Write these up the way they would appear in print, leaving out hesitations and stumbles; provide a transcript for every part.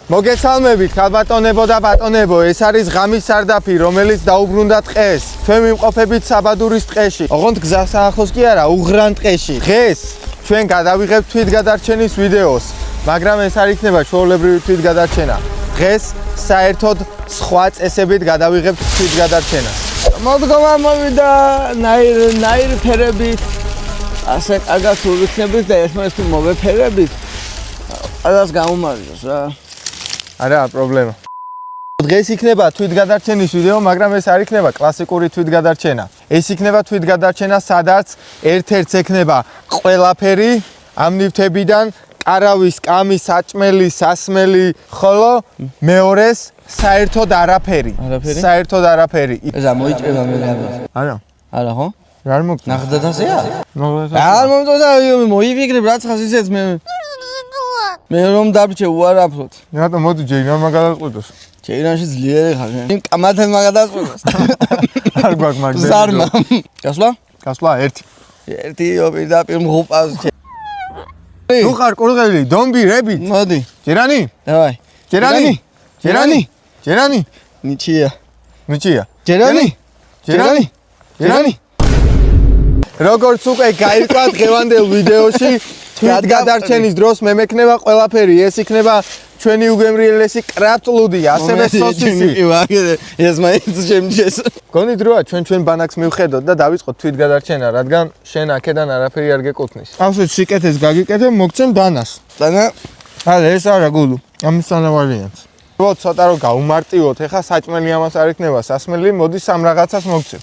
მოგესალმებით, ქალბატონებო და ბატონებო, ეს არის ღამის სარდაფი, რომელიც დაუბრუნდა ტყეს. ჩვენ ვიმყოფებით საბადურის ტყეში. ოღონდ გზასაახლოს კი არა, უღრან ტყეში. დღეს ჩვენ გადავიღებთ თვითგადარჩენის ვიდეოს, მაგრამ ეს არ იქნება ჩვეულებრივი თვითგადარჩენა. დღეს საერთოდ სხვა წესებით გადავიღებთ თვითგადარჩენას. მოდგომა მოვიდა ნაირ ფერებით. ასე კარგად ვიქნებით და ერთმანეთს მოვეფერებით. ყველას გამომარჯოს რა. არა პრობლემა. დღეს იქნება თვითგადარჩენის ვიდეო, მაგრამ ეს არ იქნება კლასიკური თვითგადარჩენა. ეს იქნება თვითგადარჩენა, სადაც ერთ-ერთს ექნება ყველაფერი ამ ნივთებიდან, კარავის, კამის, საჭმელი, სასმელი, ხოლო მეორეს საერთოდ არაფერი. საერთოდ არაფერი. ეს მოიჭრება მე გაბა. არა. არა ხო? რა მოგწონს? ნახდათასეა? ნახდათასეა. არ მომწონდა მოიფიქრებ რაც ხას ისეც მე რომ დაბრჩე უარაფროთ. რატომ მოდი ჯეირანმა გადაწყვიტოს? ჯეირანში ძლიერი ხარ. იმ კამათენმა გადაწყვიტოს. არ გვაქვს მაგდე. ზარმა. გასვლა? გასვლა ერთი. ერთი პირდაპირ მღუპავს. თუ ხარ ყურღელი, დომბი, რები. მოდი. ჯერანი? დავაი. ჯერანი? ჯერანი? ჯერანი? ნიჩია. ნიჩია. ჯერანი? ჯერანი? ჯერანი? როგორც უკვე გაირკვა დღევანდელ ვიდეოში თვითგადარჩენის დროს მე მექნება ყველაფერი, ეს იქნება ჩვენი უგემრიელესი კრაფტლუდი, ასევე სოსისი. ეს მაინც შემჭეს. გონით როა ჩვენ ბანაკს მივხედოთ და დავიწყოთ თვითგადარჩენა, რადგან შენ აქედან არაფერი არ გეკუთვნის. ავსეთ სიკეთეს გაგიკეთებ, მოგცემ დანას. დანა? არა, ეს არა გულუ. ამისანა ვარიანტს. რო ცოტა რომ გაუმარტივოთ, ეხა საჭმელი ამას არ იქნება, სასმელი, მოდი სამ რაღაცას მოგცემ.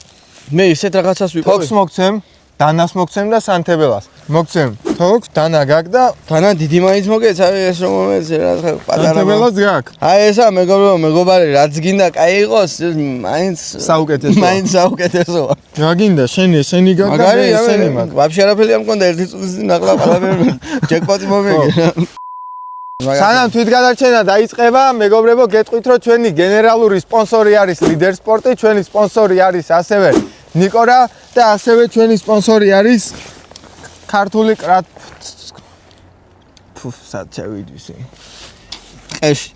მე ისეთ რაღაცას ვიყავი. თოქს მოგცემ, დანას მოგცემ და სანთებელას. მოგცემ თოქს, დანა გაკ და დანა დიდი მაინც მოგეც, ეს რომ მომეცე რა პატარა. სანთებელას გაკ. აი ესა მეგობარი, რაც გინდა კაი იყოს, მაინც საუკეთესოა. მაინც საუკეთესოა. რა გინდა, შენ ესენი გაკ და მე ესენი მაგ. ვაფშე არაფერი არ მქონდა ერთი წუთის წინ ახლა ყველაფერი ჯეკპოტი მომიგე. სანამ თვითგადარჩენა დაიწყება, მეგობრებო, გეტყვით, რომ ჩვენი გენერალური სპონსორი არის ლიდერ სპორტი, ჩვენი სპონსორი არის ასევე ნიკორა და ასევე ჩვენი სპონსორი არის ქართული სად შევიდვისი. ყეში.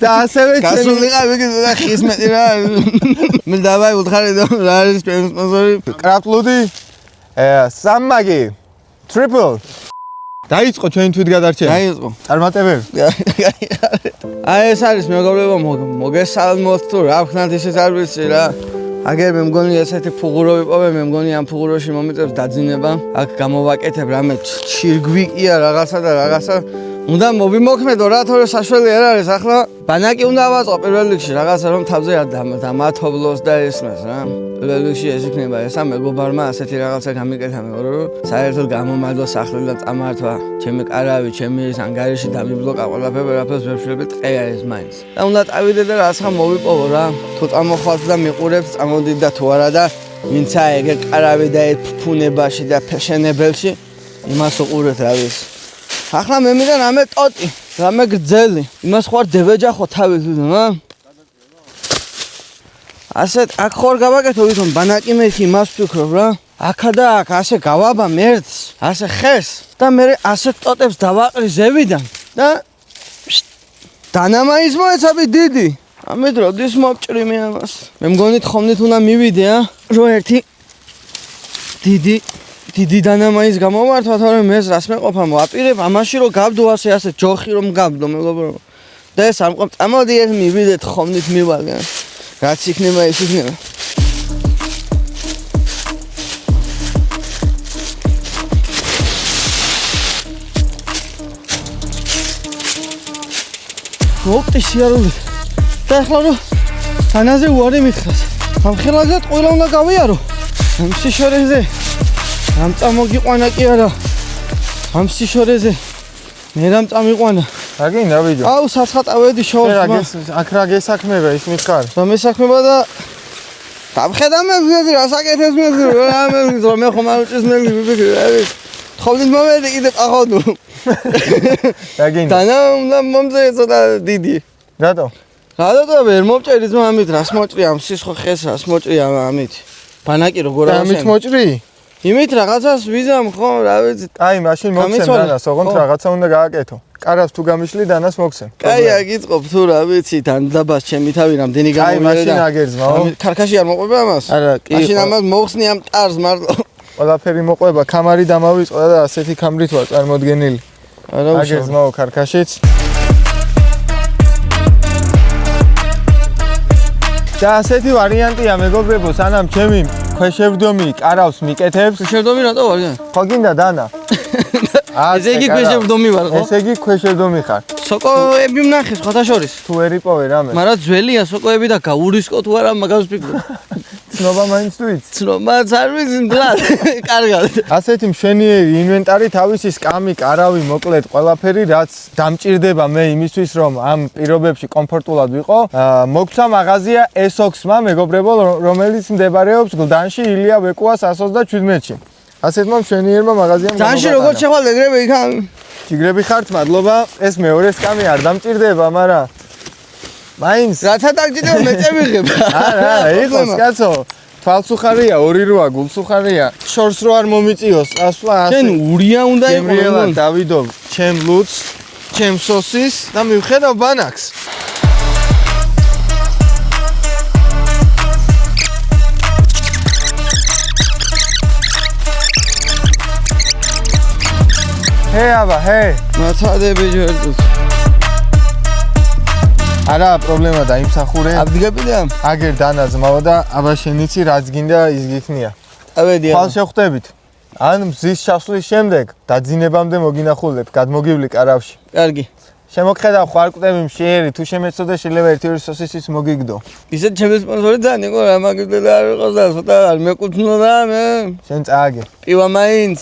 და ასევე გასულიყავ იგი და ხის მეტი რა. მე დავაი უთხარი და რა არის ჩვენი სპონსორი? კრაფტლუდი, სამმაგი, ტრიპლ. დაიწყო ჩვენი თვითგადარჩენა. დაიწყო. წარმატებები. აი ეს არის მეგობრებო, მოგესალმოთ თუ რა ვქნათ ისიც არ ვიცი რა. აგერ მე მგონი ესეთი ფუღურო ვიპოვე, მე მგონი ამ ფუღუროში მომიწევს დაძინება. აქ გამოვაკეთებ რამე ჩირგვიკია რაღაცა და რაღაცა. უნდა მოვიმოქმედო რა, თორე საშველი არ არის. ახლა ბანაკი უნდა ავაწყო პირველ რიგში რაღაცა რომ თავზე არ დამათობლოს და ესმეს რა. პირველ რიგში ეს იქნება ესა მეგობარმა ასეთი რაღაცა გამიკეთა მე რომ საერთოდ გამომადო სახლი და წამართვა. ჩემი კარავი, ჩემი ეს ანგარიში დამიბლოკა ყველაფერი, ვერაფერს ვერ ვშლები, ტყეა ეს მაინც. და უნდა წავიდე და რაც ხა მოვიპოვო რა. თუ წამოხვალთ და მიყურებთ, წამოდით და თუ არა და ვინცა ეგ კარავი და ეს ფუნებაში და ფეშენებელში იმას უყურეთ რა ის. ახლა მე მინდა რამე ტოტი, რამე გრძელი. იმას ხوار დევეჯახო თავით რა. ასეთ აქ ხوار გავაკეთო ვითომ ბანაკი მე იმას ვფიქრობ რა. აქა და აქ ასე გავაბა მერც, ასე ხეს და მე ასე ტოტებს დავაყრი ზევიდან და დანამაის მოეცაბი დიდი. ამით როდის მოვჭრი მე ამას. მე მგონი თხოვნით უნდა მივიდე რო ერთი დიდი დანამაის გამოვართვა, თორემ მე რას მეყოფა მოვაპირებ ამაში რომ გავდო ასე ჯოხი რომ გავდო მეგობრებო. და ეს არ მყოფ, წამოდი ეს მივიდეთ თხოვნით მივალგე. რაც იქნება ის იქნება. მოვტი სიარული. და ახლა რომ დანაზე უარი მითხრას. ამ ხელაგად ყველა უნდა გავიარო. ამ სიშორეზე. ამ წამოგიყვანა კი არა. ამ სიშორეზე. მე რამ წამიყვანა. რა გინდა ბიჭო? აუ საცხატავედი შორს. აქ რა გესაქმება ის მითხარ? რა მესაქმება და დავხედა მე რას აკეთებს მე რა მე ხომ არ უჭის მე თხოვნით მომედი კიდე ყაყოდო. რა გინდა? დანა მომზე ცოტა დიდი. რატო? რატო ვერ მომჭერი ძმა ამით რას მოჭრი ამ სისხლ ხეს რას მოჭრი ამით? ბანაკი როგორ არის? ამით მოჭრი? იმით რაღაცას ვიზამ ხო, რა ვიცი. აი, მაშინ მოგცემ დანას, ოღონდ რაღაცა უნდა გააკეთო. კარავს თუ გამიშლი დანას მოგცემ. კაი, აგიწყობ თუ რა ვიცი, თან დაბას ჩემი თავი რამდენი აი, მაშინ აგერძმაო. ქარქაში არ მოყვება ამას? არა, კი. მაშინ ამას მოხსნი ამ ტარს მარტო. ყველაფერი მოყვება, კამარი დამავიწყდა და ასეთი კამრით ვარ წარმოდგენილი. არა უშავ. აგერძმაო ქარქაშიც. და ასეთი ვარიანტია მეგობრებო, სანამ ჩემი ქვეშევდომი კარავს მიკეთებს. ქვეშევდომი რატო ვარ? ხო გინდა დანა? ესე იგი ქვეშევდომი ვარ ხო? ესე იგი ქვეშევდომი ხარ. სოკოები ვნახე სხვათა შორის. თუ ვერ იპოვე რამე. მაგრამ ძველია სოკოები და გაურისკო თუ არა მაგას ვფიქრობ. ცნობა მაინც თუ იცი? ცნობაც არ ვიცი მგლად. კარგად. ასეთი მშვენიერი ინვენტარი თავისი სკამი, კარავი, მოკლედ ყველაფერი რაც დამჭირდება მე იმისთვის რომ ამ პირობებში კომფორტულად ვიყო. მოგცა მაღაზია S-Ox-მა მეგობრებო, რომელიც მდებარეობს გლდანში ილია ვეკუას 127-ში. ასეთმა მშვენიერმა მაღაზიამ დანში როგორ შევალ ეგრევე იქან? ჯიგრები ხართ, მადლობა. ეს მეორე სკამი არ დამჭირდება, მაგრამ მაინც რაცა დაგჭირდება მეწევიღებ. არა, იყოს კაცო. თვალსუხარია, 2-8 გულსუხარია. შორს რო არ მომიწიოს, ასვლა ასე. შენ ურია უნდა იყო. გემრიელა დავიდო, ჩემ ლუც, ჩემ სოსის და მივხედავ ბანაკს. ჰე აბა, ჰე. მაცადები ჯერდუს. არა პრობლემა დაიმსახურე. აბდგებია? აგერ დანაზმაო და აბა შენიცი რაც გინდა ის გიქნია. ავედია. ხვალ შეხვდებით. ან მზის ჩასვლის შემდეგ დაძინებამდე მოგინახულებ, გადმოგივლი კარავში. კარგი. შემოგხედავ ხარკვდები მშიერი, თუ შემეცოდე შეიძლება 1-2 სოსისიც მოგიგდო. ისეთ ჩემი სპონსორი ძალიან იყო რა, მაგდე და არ იყოს და ცოტა არ მეკუთვნო და მე. შენ წააგე. პივა მაინც.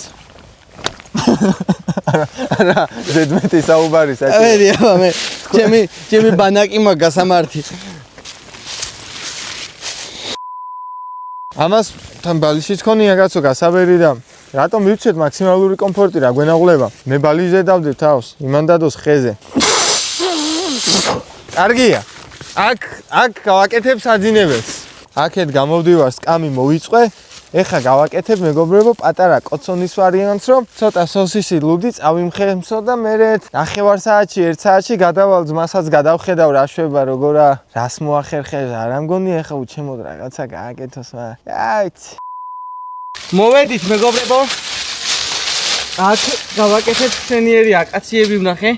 არა, ზედმეტი საუბარი საჭირო. ავედია მე. ჩემი ბანაკი მაგასამართი. ამას თან ბალიში თქონია კაცო გასაბერი და რატომ მივცეთ მაქსიმალური კომფორტი რა გვენაღლება? მე ბალიზე დავდებ თავს, იმანდადოს ხეზე. კარგია. აქ გავაკეთებ საძინებელს. აქეთ გამოვდივარ, სკამი მოვიწვე. ეხა გავაკეთებ მეგობრებო პატარა კოცონის ვარიანტს, რომ ცოტა სოსისი ლუდი წავიმხემსო და მე 9 საათში, 1 საათში გადავალ ძმასაც გადავხედავ რა შვება როგორა, რას მოახერხებს, არ ამგონი ეხა უჩემოდ რაღაცა გააკეთოს, მაგრამ აიცი. მოვედით მეგობრებო. აქ გავაკეთებ შენიერი აკაციები ვნახე.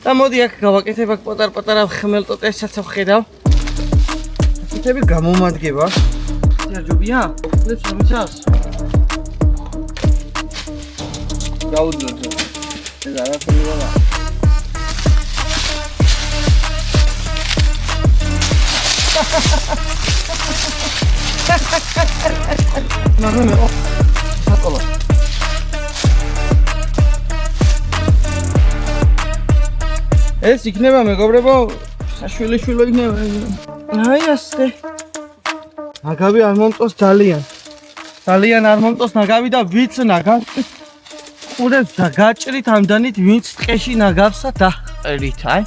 და მოდი აქ გავაკეთებ აქ პატარ-პატარა ხმელტოტესაც ვხედავ. ასეთები გამომადგება. ჯობია? ხლებს მომიცავს? გაუძლოთ. ეს არაფერი არა. მაგრამ საკოლო. ეს იქნება მეგობრებო, საშვილიშვილო იქნება. აი ასე. ნაგავი არ მომწოს ძალიან. ძალიან არ მომწოს ნაგავი და ვიც ნაგავს. ყურებს და გაჭრით ამდანით ვინც ტყეში ნაგავსა დაყრით, აი.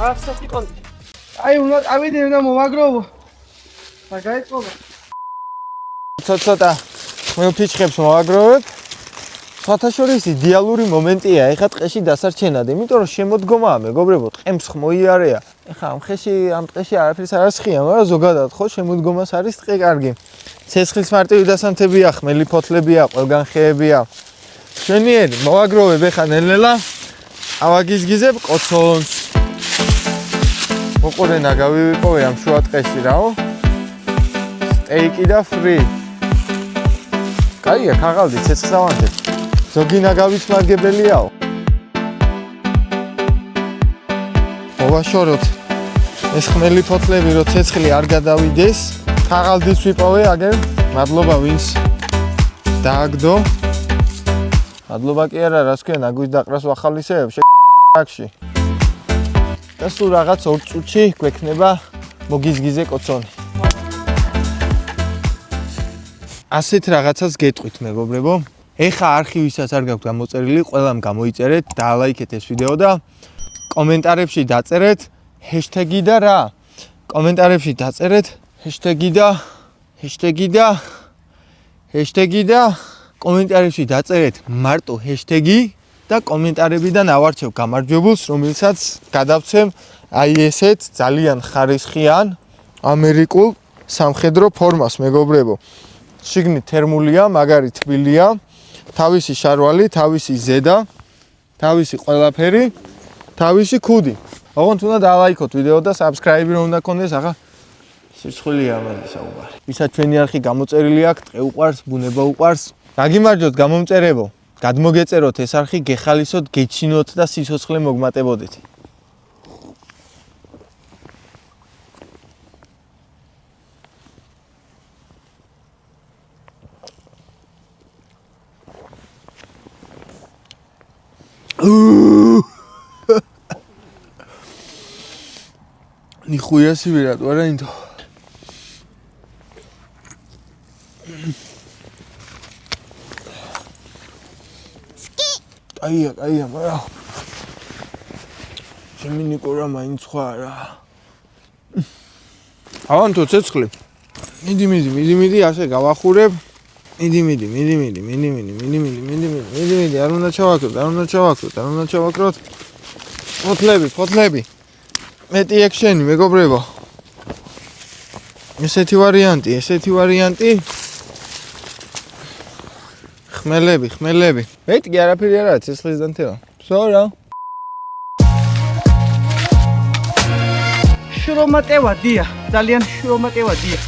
ასეთი კონტი. აი უნდა ავიდე და მოვაგროვო. გაიწყობა. ცოტა მოფიჩხებს მოვაგროვებ. სხვათაშორის იდეალური მომენტია ეხა ტყეში დასარჩენად, იმიტომ რომ შემოდგომაა მეგობრებო, ტყემს მოიარეა. ეხა ამ ტყეში არაფერს არ ასხია, მაგრამ ზოგადად ხო შემოდგომას არის ტყე კარგი. ცეცხლის მარტივი დასანთებია, ხმელი ფოთლებია, ყველგან ხეებია. შენიერი მოვაგროვებ ეხა ნელ-ნელა. ავაგიზგიზებ კოცონს. მოყურე ნაგავი ვიპოვე ამ შუა ტყეში რაო. სტეიკი და ფრი. კაია, ქაღალდი ცეცხლს ავანთებ. ზოგი ნაგავიც მარგებელიაო. მოვაშოროთ ეს ხმელი ფოთლები, რომ ცეცხლი არ გადავიდეს. ქაღალდიც ვიპოვე, აგერ. მადლობა ვინც დააგდო. მადლობა კი არა, რას ქვია, ნაგვის დაყრას ვახალისეებ შე***ში. და სულ რაღაც 2 წუთში გვექნება მოგიზგიზე კოცონი. ასეთ რაღაცას გეტყვით მეგობრებო. ეხა არქივისაც არ გაქვთ გამოწერილი, ყველამ გამოიწერეთ, დაალაიქეთ ეს ვიდეო და კომენტარებში დაწერეთ ჰეშტეგი და რა? კომენტარებში დაწერეთ ჰეშტეგი და კომენტარებში დაწერეთ მარტო ჰეშტეგი და კომენტარებიდან ავარჩევ გამარჯვებულს, რომელსაც გადავცემ აი ესეთ ძალიან ხარისხიან ამერიკულ სამხედრო ფორმას, მეგობრებო. შიგნით თერმულია, მაგარი თბილია, თავისი შარვალი, თავისი ზედა, თავისი ყველაფერი, თავისი ქუდი. ოღონდ უნდა დალაიქოთ ვიდეო და subscribe რომ უნდა გქონდეს, ახლა სირცხვილია ამაზე საუბარი. ვისაც ჩვენი არხი გამოწერილი აქვს, ტყე უყვარს, ბუნება უყვარს, გაგიმარჯოთ გამომწერებო. გადმოგეწეროთ ეს არხი, გეხალისოთ, გეჩინოთ და სიცოცხლე მოგმატებოდეთ. Нихуя себе, ребята, инто. Ая, моя. Ჩემი ნიკორა მაინც ხარ რა. ავანტო ცეცხლი. მიდი, ასე გავახურებ. მიდი, არ უნდა ჩავაქროთ. ფოთლები. მეტი ექშენი, მეგობრებო. ესეთი ვარიანტი. ხმელები. მეტი კი არაფერი არა, ცეცხლის დანთევა. სორა. შრომატევადია, ძალიან შრომატევადია.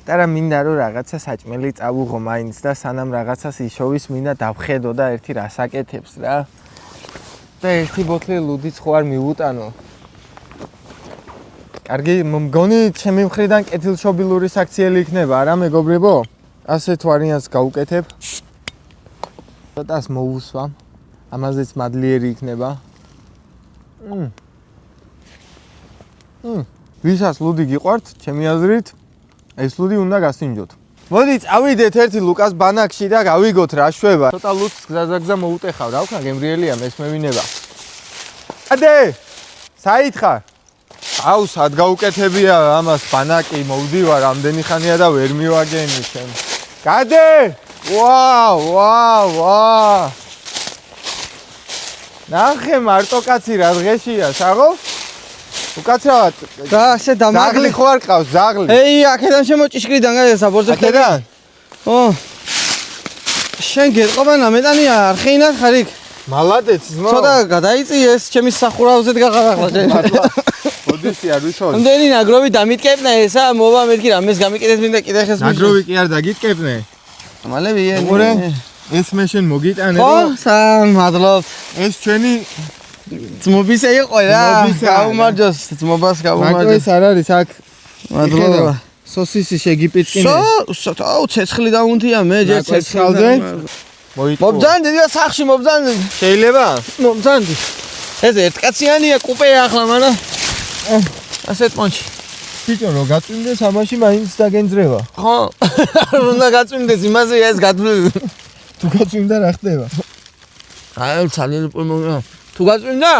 პატარა მინდა რომ რაღაცა საჭმელი წავუღო მაინც და სანამ რაღაცას იშოვის მინდა დავხედო და ერთი რას აკეთებს რა. და ერთი ბოთლი ლუდიც ხო არ მივუტანო. კარგი, მგონი ჩემი მხრიდან კეთილშობილური საქციელი იქნება, არა მეგობრებო? ასეთ ვარიანტს გავუკეთებ. ცოტას მოусვამ. ამაზეც მადლიერი იქნება. ვისაც ლუდი გიყვართ, ჩემი აზრით ეს ლუდი უნდა გასინჯოთ. მოდი წავიდეთ ერთი ლუკას ბანაკში და გავიგოთ რა შვება. ცოტა ლუდს გზაზაგზა მოუტეხავ, რა ვქნა, გემრიელია მესმევინება. ადე! საით ხარ? აუ, სად გაუკეთებია ამას ბანაკი, მოვდივარ, ამდენი ხანია და ვერ მივაგენი შენ. გადე! ვა! ნახე მარტო კაცი რა დღეშია, საღო? უკაცრავად და ასე ზაღლი ხო არ ყავს, ზაღლი? ეი, აქედან შემოჭიშკრიდან გაიცა ბორზე. აქედან? შენ გეტყობანა მეტანია არ ხეინად ხარ იქ. მალადეც ძმაო. ცოტა გადაიწიეს ჩემი სახურავზეთ გაღაღლა შენ. ოდისი არ ვითხოვ. ამდენი ნაგროვი დამიტკეპნა ესა, მოვა მეთქი რამეს გამიკეთეთ მინდა კიდე ხეს მის. ნაგროვი კი არ დაგიტკეპნე. მალე ვიენ. მორე ეს მე შენ მოგიტანე ხო, რომ მადლობ. ეს ჩვენი ძმობისა იყო რა. გაუმარჯოს, ძმობას მარტო გაუმარჯოს. ეს არ არის აქ. მადლობა. სოსისი შეგიპიწკინე. აუ, ცეცხლი დაუნთია მე ჯერ ცეცხლზე. მოიტყო. მობძანდი და სახში მობძანდი. შეიძლება? მობძანდი. ეს ერთკაციანია კუპეა ახლა მარა. ასეთ მონჩი. ბიჭო რო გაწვიმდეს ამაში მაინც დაგენძრევა. ხო. არ უნდა გაწვიმდეს იმაზე ეს გადვლილი. თუ გაწვიმდა რა ხდება? აი, ძალიან პულმონია. თუ გაწვიმდა?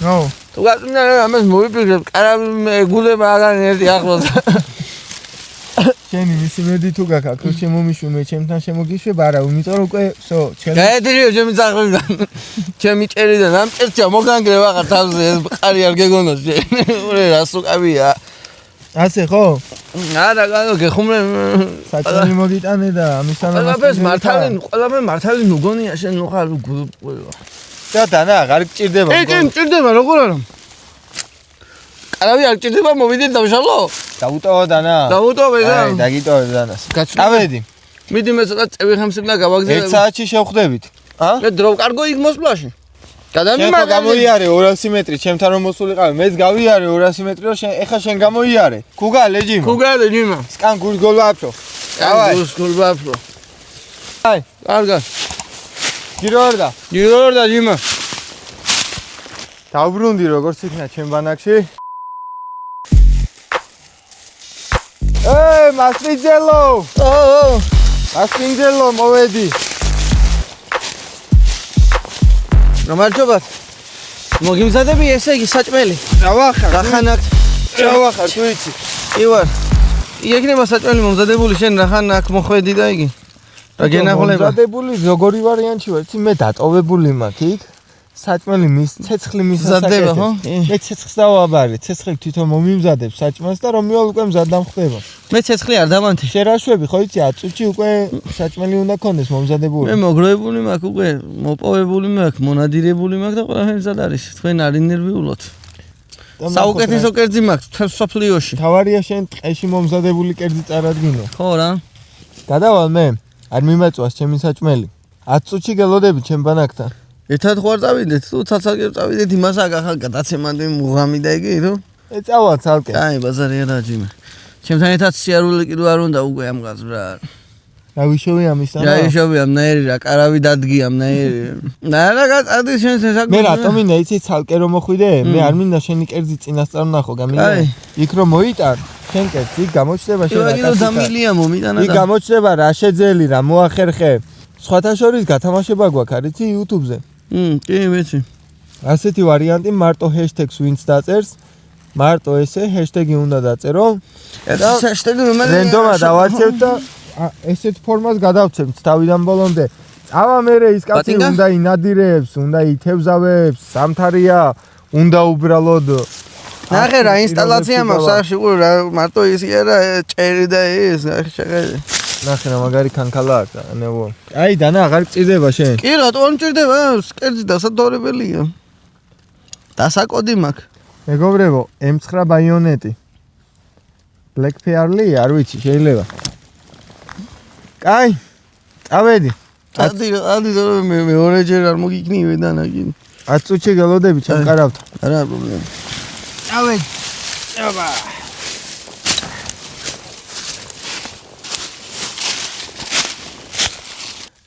ნო. თუ გაწვიმდა ამას მოვიფიქრებ, კარავი ეგულება აღარ ერთი ახლოს. შენი მისი მედი თუ გაქ აქ შემომიშვი მე ჩემთან შემოგიშვებ არა იმიტომ რომ უკვე სო ჩემი გაედრიო ჩემი ძაღლიდან ჩემი ჭერიდან ამ ჭერჭა მოგანგრევ აღარ თავზე ეს ყარი არ გეგონოს ურე რას უკავია ასე ხო არა გაგო გეხუმრე საჭმელი მოგიტანე და ამისთანავე ყველაფერს მართალი ნუგონია შენ ნუ ხარ გულყვა და დანა აღარ გჭირდება ჭირდება როგორ არა არავი არ ჭირდება მოვიდეთ დავშალო. დაუტოვო დანა. დაუტოვე და. აი, დაგიტოვე დანას. გაცნო. წავედი. მიდი მე ცოტა წევი ხემსებნა გავაგზავნე. 1 საათში შევხვდებით. ა? მე დრო კარგო იქ მოსვლაში. შენ გადამიმაგრე. გამოიარე 200 მეტრი, ჩემთან რომ მოსულიყავი, მეც გავიარე 200 მეტრი, რომ შენ ეხა შენ გამოიარე. ქუგა ლეჯიმა. ქუგა ლეჯიმა. სკან გურგოლაფრო. დავაი. გულბაფრო. აი, კარგა. გირორდა. გირორდა ჯიმა. დავბრუნდი როგორც იქნა ჩემ ბანაკში. მასპინძელო! მასპინძელო, მოვედი. რომარჯობათ. მოგიმზადები ესე იგი საჭმელი. დავახარ. რახანაკ. დავახარ, თუ იცი. ივარ. იქნება საჭმელი მომზადებული შენ რახან აქ მოხვედი და იგი. რა გენახულება? მომზადებული როგორი ვარიანტი ვარ? იცი მე დატოვებული მაქვს იქ. საჭმელი მის ცეცხლი მზადდება, ხო? მე ცეცხლს დავაბარე, ცეცხლი თვითონ მომიმზადებს საჭმელს და რომიოლ უკვე მზადდა ხდება. მე ცეცხლი არ დავანთი. შერაშვები ხო იცი 10 წუთში უკვე საჭმელი უნდა კონდეს მომზადებული. მე მოგროვებული მაქვს უკვე, მოპოვებული მაქვს, მონადირებული მაქვს და ყველაფერი მზად არის. თქვენ არ ინერვიულოთ. საუკეთესო კერძი მაქვს თელ სოფლიოში. თავარია შენ ტყეში მომზადებული კერძი წარადგინო. ხო რა? გადავალ მე. არ მიმაწვას ჩემი საჭმელი. 10 წუთში გელოდები ჩემ ბანაკთან. ერთად ხوار წავიდეთ, თუ ცალკე წავიდეთ იმას ახალ გადაცემამდე მუღამი და იგი თუ? წავა ცალკე. აი, ბაზარი არა ჯიმე. ჩემთან ერთად სიარული კიდევ არ უნდა უკვე ამგას რა. დავიშოვი ამისთან. დაიშოვი ამნაირი რა, კარავი დადგი ამნაირი. რა გაწადი შენ საქმე. მე რატომინდა იცი ცალკე რომ მოხვიდე? მე არ მინდა შენი კერძი წინასწარ ნახო, გამინდა. იქ რომ მოიტან, შენ კერძი გამოჩნდება შენ რა. იგი დამილია მომიტანა და. იქ გამოჩნდება რა შეძელი, რა მოახერხე. სხვათა შორის გათამაშება გვაქვს, არ იცი YouTube-ზე. კი, მეცი. ასეთი ვარიანტი მარტო ჰეშტეგს ვინც დაწერს, მარტო ესე ჰეშტეგი უნდა დაწერო. და ჰეშტეგი რომელი რენდომად დავარჩევ და ესეთ ფორმას გადავცემთ თავიდან ბოლომდე. წავა მერე ის კაცი უნდა ინადირებს, უნდა ითევზავებს, სამთარია, უნდა უბრალოდ ნახე რა ინსტალაცია მაქვს სახში რა მარტო ისი არა ჭერი და ის შეხედე. ნახე რა მაგარი ქანქალა აქვს ანებო. აი დანა აღარ გწირდება შენ. კი რატო არ მჭირდება? კერძი დასადორებელია. დასაკოდი მაქვს. მეგობრებო, M9 ბაიონეტი. Black Pearl-ი არ ვიცი, შეიძლება. კაი, წავედი. ადი რომ მე ორეჯერ არ მოგიქნივე და ნაგი. 10 წუთში გელოდები ჩემ კარავთ. არა პრობლემა. წავედი. აბა.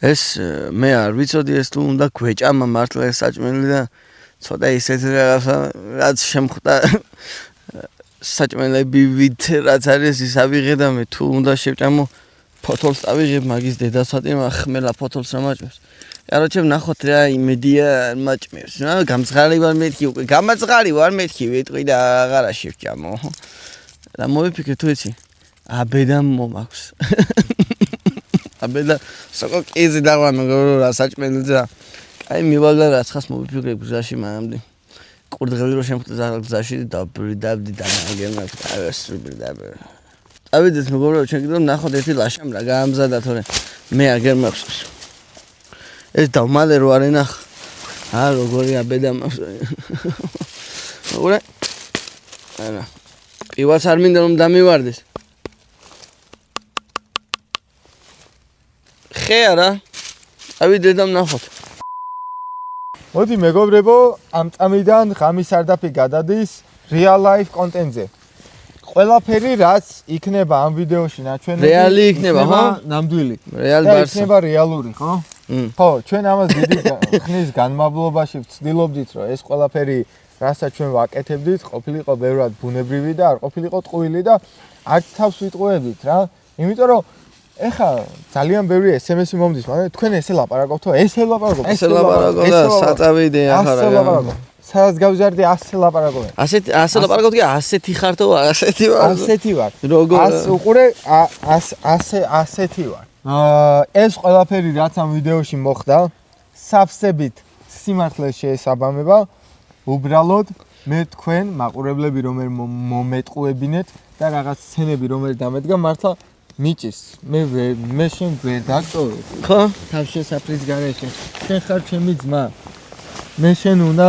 ეს მე არ ვიცოდი ეს თუ უნდა გვეჭამა მართლა ეს საჭმელი და ცოტა ისეთ რაღაცა რაც შემხვდა საჭმელები ვით რაც არის ის ავიღე და მე თუ უნდა შევჭამო ფოთოლს ავიღებ მაგის დედასვატი ხმელა ფოთოლს რა მაჭმევს. კაროჩე ნახოთ რა იმედია მაჭმევს რა გამწყალი ვარ მეთქი უკვე გამაწყალი ვარ მეთქი ვიტყვი და აღარა შევჭამო. რა მოვიფიქრე თუ იცი აბედა მომაქვს. აბედა სოკო კიზი დავამე რა საჭმელი და აი მივალდა რა ცხას მოვიფიქრე გზაში მანამდე ყურდღელი რო შემხვდა გზაში და ბრიდავდი და ნაგემა ავესრიბდაბ ავიდეთ მეგობრებო ჩვენ კიდევ ნახოთ ერთი ლაშამ რა გაამზადა თორე მე აგერ მაქვს ეს დავმალე რო არ ენახ როგორი აბედა მაქვს მეგობრე არა პივაც არ მინდა რომ დამივარდეს ხე არა ავიდეთ და ნახოთ მოდი მეგობრებო, ამ წამიდან ღამის სარდაფი გადადის real life კონტენტზე. ყველაფერი რაც იქნება ამ ვიდეოში ნაჩვენები, რეალი იქნება, ხო? ნამდვილი. რეალ და ბარსა. იქნება რეალური, ხო? ხო, ჩვენ ამას დიდი ხნის განმავლობაში ვცდილობდით, რომ ეს ყველაფერი, რასაც ჩვენ ვაკეთებდით, ყოფილიყო ბევრად ბუნებრივი და არ ყოფილიყო ტყუილი და არც თავს ვიტყუებით რა. იმიტომ რომ ეხა ძალიან ბევრი SMS-ი მომდის, მაგრამ თქვენ ესე ლაპარაკობთ, ესე ლაპარაკობთ. ესე ლაპარაკობ და საწავიდე ახლა რა. სადაც გავზარდე 100 ლაპარაკობ. ასე ლაპარაკობ კი ასეთი ხართო ასეთი ვარ. ასეთი ვარ. როგორ უყურე ასეთი ვარ. ეს ყველაფერი რაც ამ ვიდეოში მოხდა, სავსებით სიმართლეს შეესაბამება. უბრალოდ მე თქვენ მაყურებლები რომერ მომეტყუებინეთ და რაღაც სცენები რომერ დამედგა მართლა მიჭის მე შენ ვერ დაკტორ ხო თავშესაფრის გარეშე შენ ხარ ჩემი ძმა მე შენ უნდა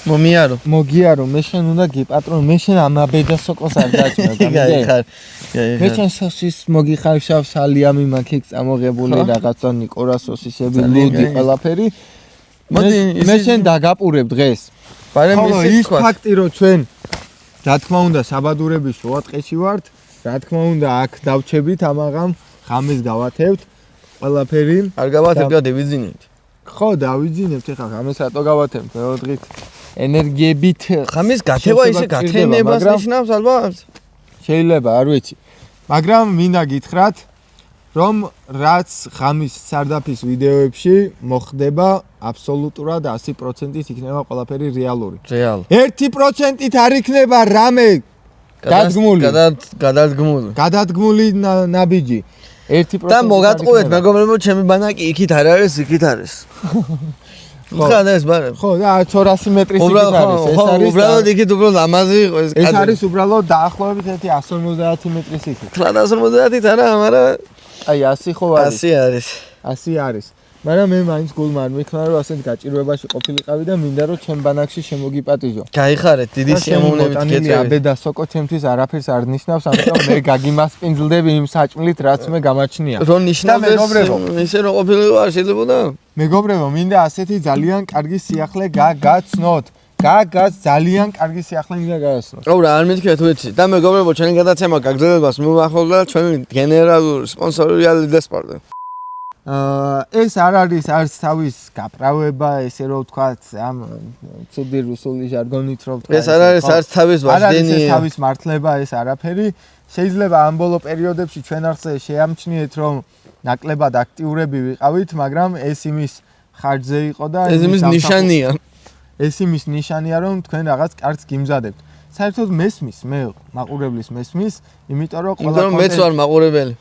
მომიარო. მოგიარო, მე შენ უნდა გიპატრონ, მე შენ ამაბედა სოკოს არ დაჭმე. გაიხარ. მე შენ სოსის მოგიხარშავ სალიამი მაქვს წამოღებული რაღაცა ნიკორასოსისები, ლუდი, ყველაფერი. მე შენ დაგაპურებ დღეს. ბარემ ის ფაქტი რომ ჩვენ რა თქმა უნდა საბადურების შუატყეში ვართ, რა თქმა უნდა აქ დავჩებით ამაღამ, ღამეს გავათევთ ყველაფერი. არ გავათებ და დევიძინეთ. ხო, დავიძინებთ ეხლა ღამეს რატო გავათევთ მეორე დღით ენერგიებით. ღამეს გათევა ისე გათენებას ნიშნავს ალბათ. შეიძლება, არ ვიცი. მაგრამ მინდა გითხრათ, რომ რაც ღამის სარდაფის ვიდეოებში მოხდება, აბსოლუტურად 100%-ით იქნება ყველაფერი რეალური. რეალ. 1%-ით არ იქნება რამე დადგმული. გადადგმული ნაბიჯი. 1% და მოგატყუეთ, მეგობრებო, ჩემი ბანაკი იქით არ არის, იქით არის. ხოდა ეს ბარემ. ხო, და 400 მეტრის იქით არის. ეს არის უბრალოდ იქით უბრალოდ ამაზე იყო ეს კადრი. ეს არის უბრალოდ დაახლოებით 150 მეტრის იქით. 150-ით არა, მაგრამ აი 100 ხო არის. 100 არის. 100 არის. მაგრამ მე მაინც გულმა არ მიქნა რომ ასეთ გაჭირვებაში ყოფილიყავი და მინდა რომ ჩემ ბანაკში შემოგიპატიჟო. გაიხარეთ, დიდი სიამოვნებით გეწევით. აბედა სოკო ჩემთვის არაფერს არ ნიშნავს, ამიტომ მე გაგიმასპინძლდები იმ საჭმლით, რაც მე გამაჩნია. რო ნიშნავდეს ისე რომ ყოფილიყო არ შეიძლებოდა? მეგობრებო, მინდა ასეთი ძალიან კარგი სიახლე გაგაცნოთ. ძალიან კარგი სიახლე მინდა გაგაცნოთ. აუ რა არ მეთქვა თუ იცი. და მეგობრებო, ჩვენი გადაცემა გაგრძელებას მივახვალდა ჩვენი გენერალური სპონსორი ლიდესპორტი. ეს არ არის არც თავის გაправება, ესე რომ ვთქვათ, ამ ცუდი რუსული ჟარგონით რომ ვთქვათ. ეს არ არის არც თავის ვაჟდენი. არ არის თავის მართლება, ეს არაფერი. შეიძლება ამ ბოლო პერიოდებში ჩვენ ახსე შეამჩნიეთ, რომ ნაკლებად აქტიურები ვიყავით, მაგრამ ეს იმის ხარჯზე იყო და ეს იმის ნიშანია. ეს იმის ნიშანია, რომ თქვენ რაღაც კარგს გიმზადებთ. საერთოდ მესმის, მე მაყურებლის მესმის, იმიტომ რომ ყველა მეც ვარ მაყურებელი.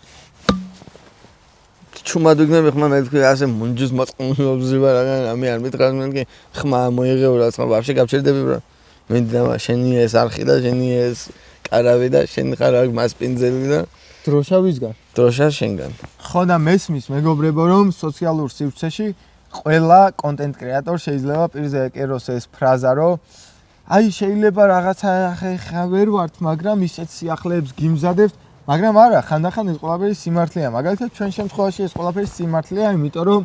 ჩუმად ვიგნები ხმა მე თქვი ასე მუნჯის მოწყობილობზე ვარ ამე არ მითხრას მე კი ხმა მოიღეო რა თქმა ვაფშე გავჩერდები ბრა მე და შენი ეს არხი და შენი ეს კარავი და შენ ხარ აქ მასპინძელი და დროშა ვისგან დროშა შენგან ხო და მესმის მეგობრებო რომ სოციალურ სივრცეში ყველა კონტენტ კრეატორ შეიძლება პირზე ეკეროს ეს ფრაზა რომ აი შეიძლება რაღაცა ხა ვერ ვართ მაგრამ ისეთ სიახლეებს გიმზადებთ მაგრამ არა, ხანდახან ეს ყველაფერი სიმართლეა. მაგალითად, ჩვენ შემთხვევაში ეს ყველაფერი სიმართლეა, იმიტომ რომ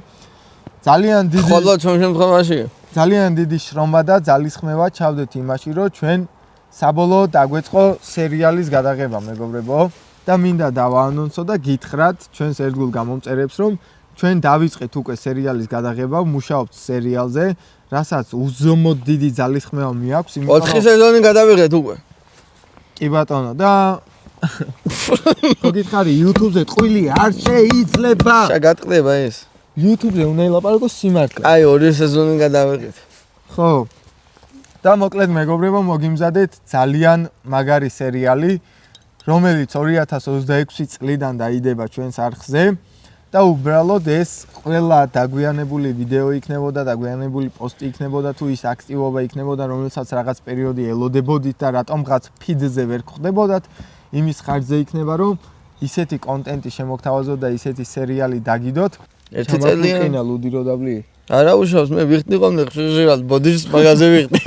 ძალიან დიდი ხოლო ჩვენ შემთხვევაში ძალიან დიდი შრომა და ძალისხმევა ჩავდეთ იმაში, რომ ჩვენ საბოლოოდ დაგვეწყო სერიალის გადაღება, მეგობრებო. და მინდა დავაანონსო და გითხრათ ჩვენს ერთგულ გამომწერებს, რომ ჩვენ დავიწყეთ უკვე სერიალის გადაღება, მუშაობთ სერიალზე, რასაც უზომოდ დიდი ძალისხმევა მიაქვს, იმიტომ რომ 4 სეზონი გადავიღეთ უკვე. კი ბატონო და ხო გითხარი YouTube-ზე ტყუილი არ შეიძლება. შეგატყდება ეს. YouTube-ზე უნდა ელაპარაკოს სიმართლე. აი 2 სეზონი გადავიღეთ. ხო. და მოკლედ მეგობრებო, მოგიმზადეთ ძალიან მაგარი სერიალი, რომელიც 2026 წლიდან დაიდება ჩვენს არხზე და უბრალოდ ეს ყველა დაგვიანებული ვიდეო იქნებოდა, დაგვიანებული პოსტი იქნებოდა თუ ის აქტივობა იქნებოდა, რომელსაც რაღაც პერიოდი ელოდებოდით და რატომღაც ფიდზე ვერ ხვდებოდათ. იმის ხარჯზე იქნება რომ ისეთი კონტენტი შემოგთავაზოთ და ისეთი სერიალი დაგიდოთ. ერთი წელია ყინა ლუდი რო დაბლი. არა უშავს მე ვიხდი ხოლმე ხშირად ბოდიშის მაღაზიაზე ვიხდი.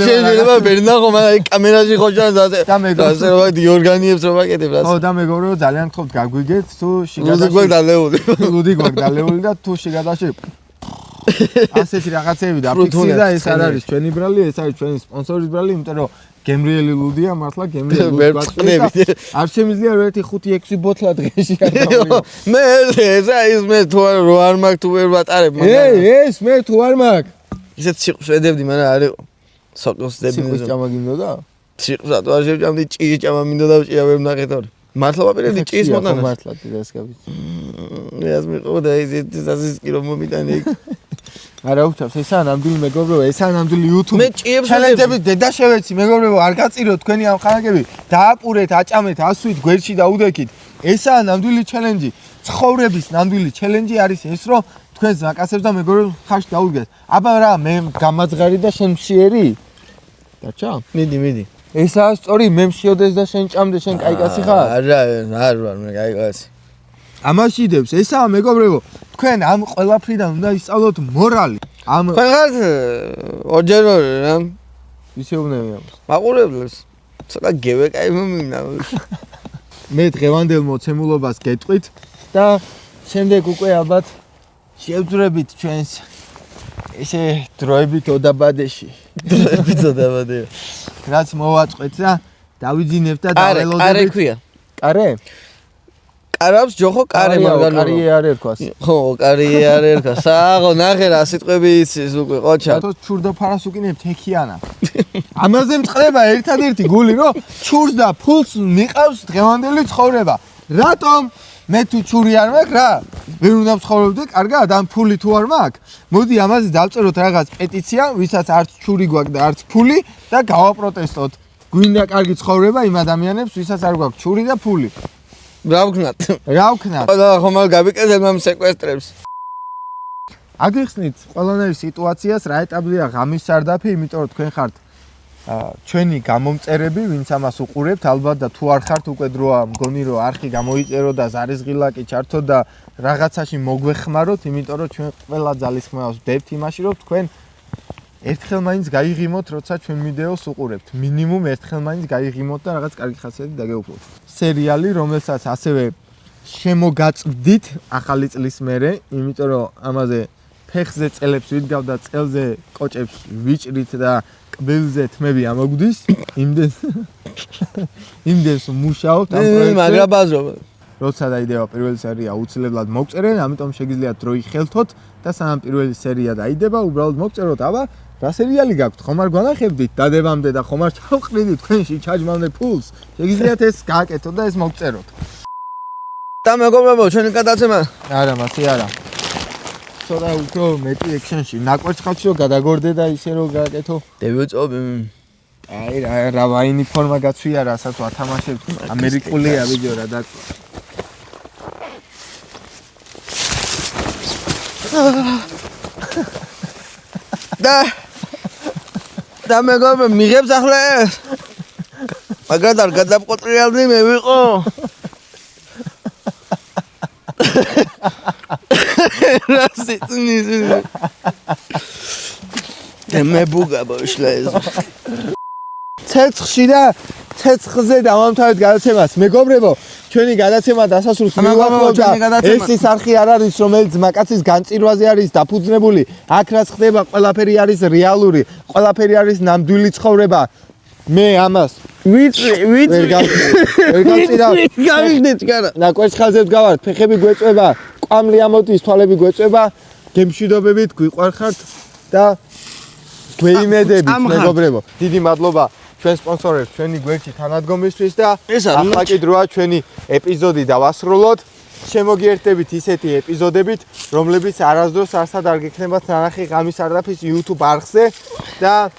შეიძლება ვერ ნახო მაგრამ კამერაში ხო ჩანს და მეგობრებო რა დიორგანიებს რო ვაკეთებ რა. ხო და მეგობრებო ძალიან გთხოვთ გაგვიგეთ თუ შიგადაში ლუდი გვაქვს დალეული. ლუდი გვაქვს დალეული და თუ შიგადაში ასეთი რაღაცები დაფიქსირდა და ეს არ არის ჩვენი ბრალი, ეს არის ჩვენი სპონსორის ბრალი, იმიტომ რომ გემრიელი ლუდია მართლა გემრიელი ლუდი. არ შემიძლია რომ 1-5-6 ბოთლა დღეში არ დავიღო. მე ეს მე თუ არ მაქვს თუ ვერ ვატარებ მაგრამ ეს მე თუ არ მაქვს. ისეთ სიყს ვედებდი მაგრამ არ იყო. სოკოს დებინო. სიყს ჭამა გინდოდა? სიყს რატო არ შევჭამდი ჭიი ჭამა მინდოდა ჭია ვერ ვნახეთ ორი. მართლა ვაპირებდი ჭიის მოტანას. მართლა ეს გავიცი. მე ეს მიყო და ეს ასისკი რომ მომიტანე იქ. არა უჩავს ესაა ნამდვილი მეგობრებო, ესაა ნამდვილი YouTube. მე ჭიებს ჩელენჯების დედა შევეცი მეგობრებო, არ გაწიროთ თქვენი ამ ხანაკები. დააპურეთ, აჭამეთ, ასვით გვერდში და უდექით. ესაა ნამდვილი ჩელენჯი. ცხოვრების ნამდვილი ჩელენჯი არის ეს, რომ თქვენს მაკაცებს და მეგობრებს ხარში დაუდგეთ. აბა რა, მე გამაძღარი და შენ მშიერი? დაჭა? მიდი. ესაა სწორი, მე მშიოდეს და შენ ჭამდე, შენ კაი კაცი ხარ? არა, არ ვარ მე კაი კაცი. ამაში დებს, ესაა მეგობრებო. თქვენ ამ ყველაფრიდან უნდა ისწავლოთ მორალი. ამ თქვენ ხართ ორჯერ ორი რა ისე უნებია. მაყურებლებს ცოტა გევეკაი მომინდა მე დღევანდელ მოცემულობას გეტყვით და შემდეგ უკვე ალბათ შევძვრებით ჩვენს ესე დროებით ოდაბადეში. დროებით ოდაბადე რაც მოვაწყვეთ და დავიძინებთ და კარე დაველოდებით. ქვია კარე? კარავს ჯოხო კარე მაგალითად კარი არ ერქვას. ხო კარი არ ერქვა საღო ნახე რა სიტყვები იცის უკვე ყოჩა რატო ჩურდოფარას უკინებთ ეხიანა? ამაზე მწყდება ერთადერთი გული რომ ჩურს და ფულს მიყავს დღევანდელი ცხოვრება. რატომ? მე თუ ჩური არ მაქვს რა? ვერ უნდა ვცხოვრობდე კარგად ამ ფული თუ არ მაქვს? მოდი ამაზე დავწეროთ რაღაც პეტიცია, ვისაც არც ჩური გვაქვს და არც ფული და გავაპროტესტოთ. გვინდა კარგი ცხოვრება იმ ადამიანებს, ვისაც არ გვაქვს ჩური და ფული. რა ვქნათ რა ვქნათ? ყველა ხომ არ გაბიკეთებ ამ სეკვესტრებს აგიხსნით ყველანაირ სიტუაციას რა ეტაპზეა ღამის სარდაფი, იმიტომ რომ თქვენ ხართ ჩვენი გამომწერები, ვინც ამას უყურებთ, ალბათ და თუ არ ხართ უკვე დროა, მგონი რომ არხი გამოიწერო და ზარისღილაკი ჩართო და რაღაცაში მოგვეხმაროთ, იმიტომ რომ ჩვენ ყველა ძალისხმევას ვდებთ იმაში, რომ თქვენ ერთხელ მაინც გაიღიმოთ, როცა ჩვენ ვიდეოს უყურებთ. მინიმუმ ერთხელ მაინც გაიღიმოთ და რაღაც კარგი ხასიათი დაგეუფლოთ. სერიალი, რომელსაც ასევე შემოგაწვდით ახალი წლის მერე, იმიტომ რომ ამაზე ფეხზე წელებს ვიდგავ და წელზე კოჭებს ვიჭრით და კბილზე თმები ამოგვდის. იმდენს მუშაობთ ამ პროექტზე. მაგრამ ბაზრობა როცა დაიდება პირველი სერია, უცილებლად მოგწერენ, ამიტომ შეგიძლიათ დროი ხელთოთ და სანამ პირველი სერია დაიდება, უბრალოდ მოგწეროთ, აბა რა სერიალი გაქვთ? ხომ არ გვანახებდით დადებამდე და ხომ არ ჩავყრიდით თქვენში ჩაჯმამდე ფულს? შეგიძლიათ ეს გააკეთოთ და ეს მოგწეროთ. და მეგობრებო, ჩვენი გადაცემა არა, მასე არა. ცოტა უფრო მეტი ექშენში, ნაკვერცხალში რომ გადაგორდე და ისე რომ გააკეთო. დებიუწობი აი რა ვაინი ფორმა გაცვია, რასაც ვათამაშებთ. ამერიკულია ვიდეო რა დაკვა. და მეგობრებო, მიღებს ახლა ეს მაგრამ არ გადავყოტრიალდი მე ვიყო რა სიტყვის მე ბუგა ბოშლეს ცეცხლში და ცეცხლზე დავამთავრეთ გადაცემას. მეგობრებო, ჩვენი გადაცემა დასასრულს მივახლოვთ და ეს ის არხი არ არის, რომელიც მაკაცის განწირვაზე არის დაფუძნებული. აქ რაც ხდება, ყველაფერი არის რეალური, ყველაფერი არის ნამდვილი ცხოვრება. მე ამას ვერ გავწირავ. გავიგდეთ კარა. ნაკვერცხალზე ვდგავართ, ფეხები გვეწვება, კვამლი ამოდის, თვალები გვეწვება, გემშვიდობებით გვიყვარხართ და გვეიმედებით, მეგობრებო. დიდი მადლობა ჩვენ სპონსორებს, ჩვენი გვერდში თანადგომისთვის და ახლა კი დროა ჩვენი ეპიზოდი დავასრულოთ. შემოგიერთდებით ისეთი ეპიზოდებით, რომლებიც არასდროს არსად არ გექნებათ ნანახი ღამის სარდაფის YouTube არხზე და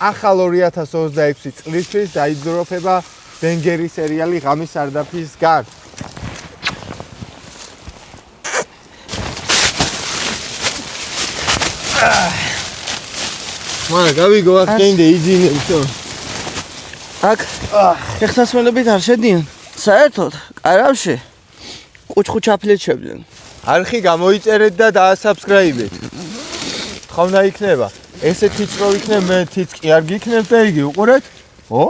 ახალ 2026 წლისთვის დაიძროფება ბენგერი სერიალი ღამის სარდაფისგან. მაგრამ გავიგო აქ გენდე იძინებსო. აქ ეხსასმელებით არ შედიან. საერთოდ კარავში კუჩხუჩაფლეჩებდნენ. არხი გამოიწერეთ და დაასაბსკრაიბეთ. თხოვნა იქნება. ესე თიც რო იქნებ, მე თიც კი არ გიქნებ და იგი უყურეთ. ო?